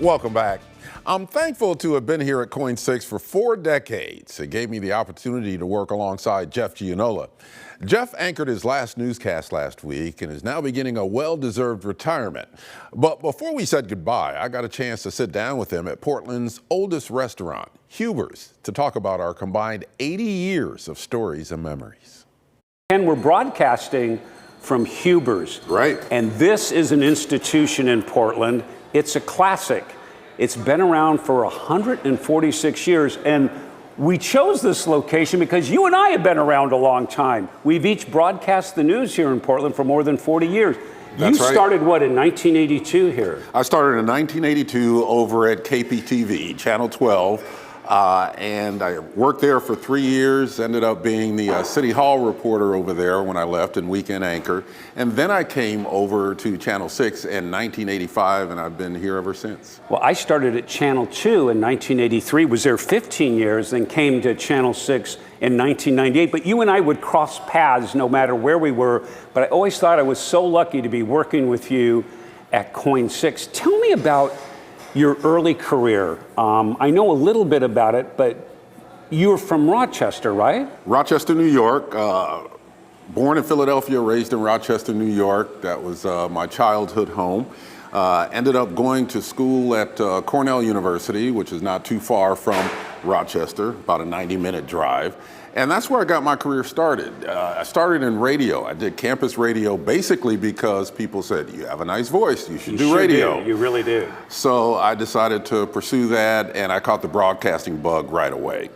Welcome back. I'm thankful to have been here at KOIN 6 for 4 decades. It gave me the opportunity to work alongside Jeff Gianola. Jeff anchored his last newscast last week and is now beginning a well-deserved retirement. But before we said goodbye, I got a chance to sit down with him at Portland's oldest restaurant, Huber's, to talk about our combined 80 years of stories and memories. And we're broadcasting from Huber's. Right. And this is an institution in Portland. It's a classic. It's been around for 146 years. And we chose this location because you and I have been around a long time. We've each broadcast the news here in Portland for more than 40 years. That's you started, what, in 1982 here? I started in 1982 over at KPTV, Channel 12. And I worked there for 3 years, ended up being the City Hall reporter over there when I left and weekend anchor. And then I came over to Channel 6 in 1985, and I've been here ever since. Well, I started at Channel 2 in 1983, was there 15 years, then came to Channel 6 in 1998. But you and I would cross paths no matter where we were. But I always thought I was so lucky to be working with you at KOIN 6. Tell me about your early career. I know a little bit about it, but you're from Rochester, right? Rochester, New York. Born in Philadelphia, raised in Rochester, New York. That was my childhood home. Ended up going to school at Cornell University, which is not too far from Rochester, about a 90-minute drive. And that's where I got my career started. I started in radio. I did campus radio basically because people said, you have a nice voice, you should do radio. You really do. So I decided to pursue that, and I caught the broadcasting bug right away.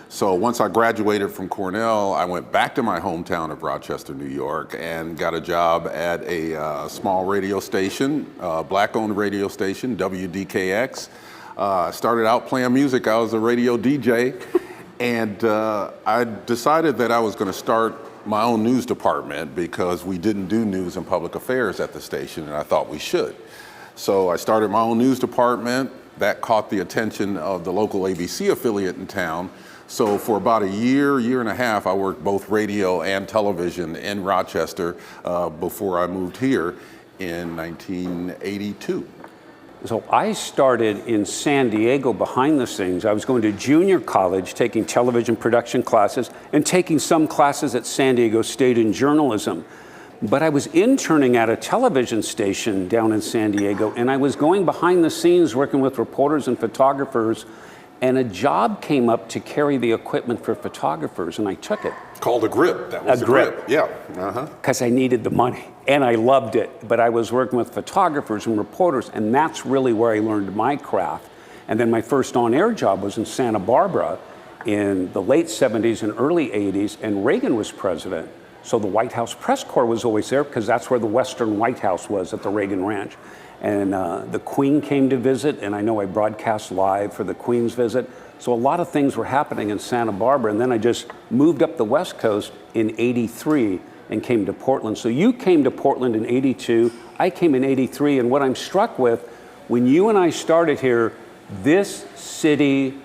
So once I graduated from Cornell, I went back to my hometown of Rochester, New York, and got a job at a small radio station, black-owned radio station, WDKX. Started out playing music. I was a radio DJ. And I decided that I was going to start my own news department because we didn't do news and public affairs at the station, and I thought we should. So I started my own news department. That caught the attention of the local ABC affiliate in town. So for about a year and a half, I worked both radio and television in Rochester before I moved here in 1982. So I started in San Diego behind the scenes. I was going to junior college, taking television production classes and taking some classes at San Diego State in journalism. But I was interning at a television station down in San Diego, and I was going behind the scenes working with reporters and photographers, and a job came up to carry the equipment for photographers, and I took it. Called a grip. That was a grip. Yeah. Because I needed the money, and I loved it. But I was working with photographers and reporters, and that's really where I learned my craft. And then my first on-air job was in Santa Barbara in the late 70s and early 80s, and Reagan was president. So the White House press corps was always there because that's where the Western White House was, at the Reagan Ranch. And the Queen came to visit, and I know I broadcast live for the Queen's visit. So a lot of things were happening in Santa Barbara, and then I just moved up the West Coast in '83 and came to Portland. So you came to Portland in '82, I came in '83, and what I'm struck with, when you and I started here, this city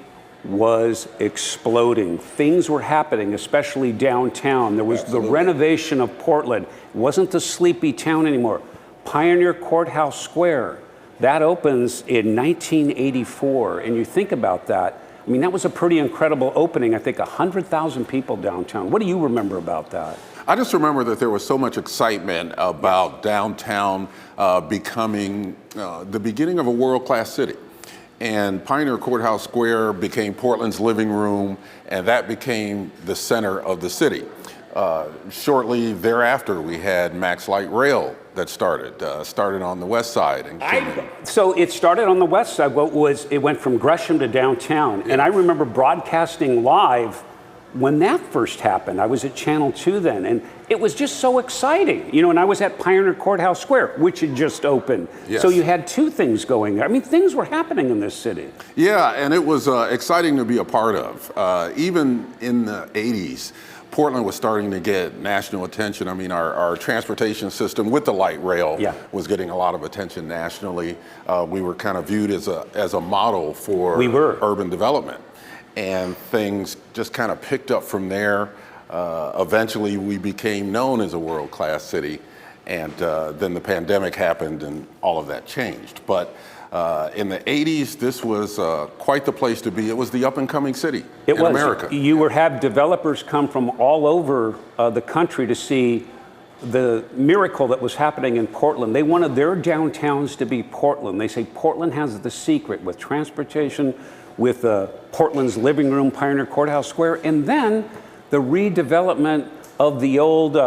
was exploding. Things were happening, especially downtown. There was the renovation of Portland. It wasn't the sleepy town anymore. Pioneer Courthouse Square, that opens in 1984, and you think about that, I mean, that was a pretty incredible opening. I think 100,000 people downtown. What do you remember about that? I just remember that there was so much excitement about downtown becoming the beginning of a world-class city. And Pioneer Courthouse Square became Portland's living room, and that became the center of the city. Shortly thereafter, we had Max Light Rail that started on the west side. So it started on the west side. It went from Gresham to downtown. Yeah. And I remember broadcasting live when that first happened. I was at Channel 2 then, and it was just so exciting. You know, and I was at Pioneer Courthouse Square, which had just opened. Yes. So you had two things going there. I mean, things were happening in this city. Yeah, and it was exciting to be a part of. Even in the 80s, Portland was starting to get national attention. I mean, our transportation system with the light rail was getting a lot of attention nationally. We were kind of viewed as a model for urban development. And things just kind of picked up from there. Eventually, we became known as a world-class city. And then the pandemic happened and all of that changed. But In the 80s, this was quite the place to be. It was the up-and-coming city in America. You would have developers come from all over the country to see the miracle that was happening in Portland. They wanted their downtowns to be Portland. They say Portland has the secret with transportation, with Portland's living room, Pioneer Courthouse Square, and then the redevelopment of the old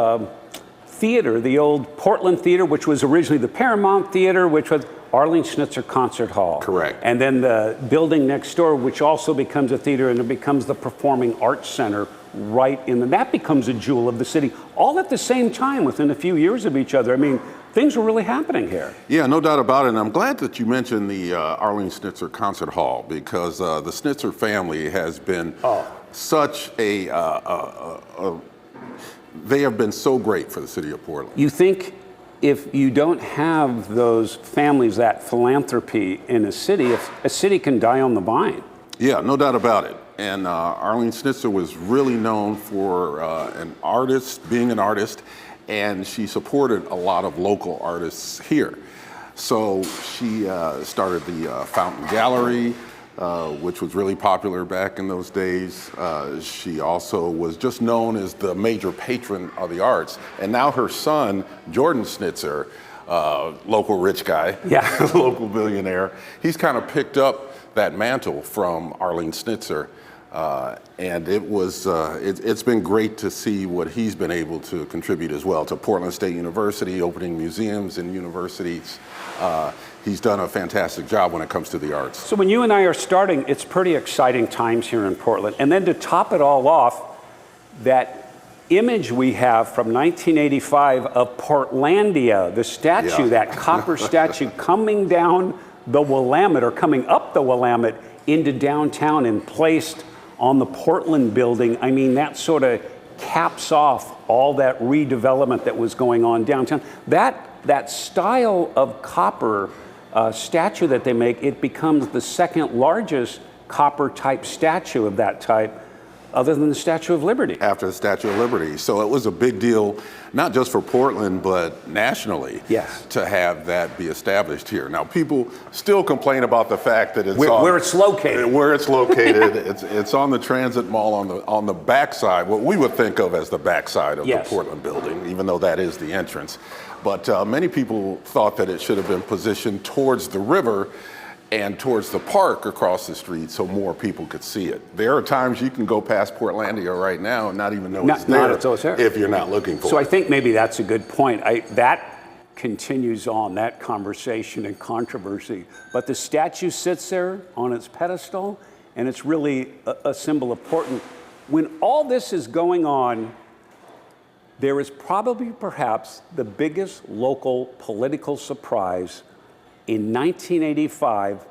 theater, the old Portland Theater, which was originally the Paramount Theater, which was Arlene Schnitzer Concert Hall. Correct. And then the building next door, which also becomes a theater, and it becomes the Performing Arts Center right in and that becomes a jewel of the city, all at the same time within a few years of each other. I mean, things were really happening here. Yeah, no doubt about it. And I'm glad that you mentioned the Arlene Schnitzer Concert Hall, because the Schnitzer family has been such a they have been so great for the city of Portland. You think if you don't have those families, that philanthropy in a city, if a city can die on the vine. Yeah, no doubt about it. And Arlene Schnitzer was really known for being an artist, and she supported a lot of local artists here. So she started the Fountain Gallery, which was really popular back in those days. She also was just known as the major patron of the arts. And now her son, Jordan Schnitzer, local rich guy, local billionaire, he's kind of picked up that mantle from Arlene Schnitzer. And it's been great to see what he's been able to contribute as well to Portland State University, opening museums and universities. He's done a fantastic job when it comes to the arts. So when you and I are starting, it's pretty exciting times here in Portland. And then to top it all off, that image we have from 1985 of Portlandia, the statue, that copper statue coming down the Willamette, or coming up the Willamette into downtown and placed on the Portland building. I mean, that sort of caps off all that redevelopment that was going on downtown. That style of copper statue that they make, it becomes the second largest copper type statue of that type, other than the Statue of Liberty. After the Statue of Liberty. So it was a big deal, not just for Portland, but nationally, to have that be established here. Now, people still complain about the fact that it's where it's located. Where it's located. it's on the Transit Mall on the backside, what we would think of as the backside of the Portland building, even though that is the entrance. But many people thought that it should have been positioned towards the river and towards the park across the street so more people could see it. There are times you can go past Portlandia right now and not even know it's there if you're not looking for it. So I think maybe that's a good point. That continues on, that conversation and controversy. But the statue sits there on its pedestal, and it's really a symbol of Portland. When all this is going on, there is probably perhaps the biggest local political surprise. In 1985,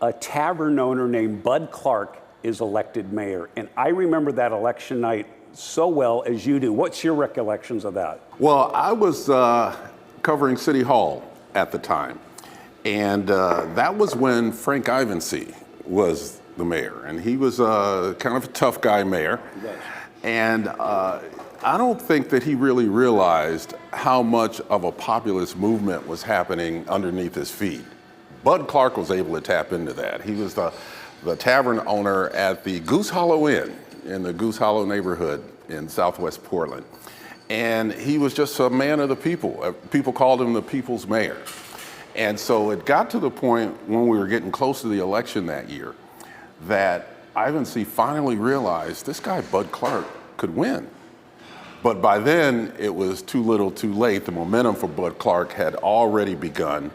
a tavern owner named Bud Clark is elected mayor. And I remember that election night so well as you do. What's your recollections of that? Well, I was covering City Hall at the time. And that was when Frank Ivancy was the mayor. And he was kind of a tough guy mayor. Yes. And I don't think that he really realized how much of a populist movement was happening underneath his feet. Bud Clark was able to tap into that. He was the tavern owner at the Goose Hollow Inn in the Goose Hollow neighborhood in Southwest Portland. And he was just a man of the people. People called him the people's mayor. And so it got to the point when we were getting close to the election that year that Ivancy finally realized this guy, Bud Clark, could win. But by then, it was too little too late. The momentum for Bud Clark had already begun,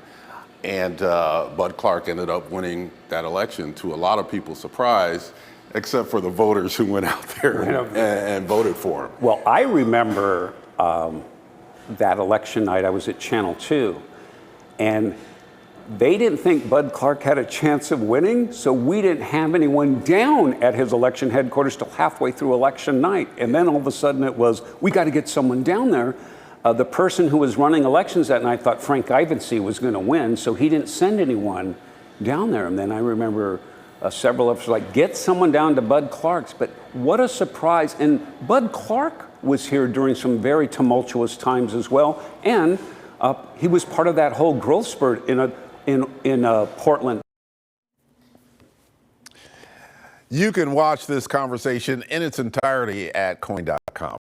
and Bud Clark ended up winning that election to a lot of people's surprise, except for the voters who went out there and voted for him. Well, I remember that election night. I was at Channel 2, and they didn't think Bud Clark had a chance of winning, so we didn't have anyone down at his election headquarters till halfway through election night. And then all of a sudden it was, we got to get someone down there. The person who was running elections that night thought Frank Ivancy was going to win, so he didn't send anyone down there. And then I remember several of us were like, get someone down to Bud Clark's. But what a surprise. And Bud Clark was here during some very tumultuous times as well. And he was part of that whole growth spurt in in Portland. You can watch this conversation in its entirety at KOIN.com.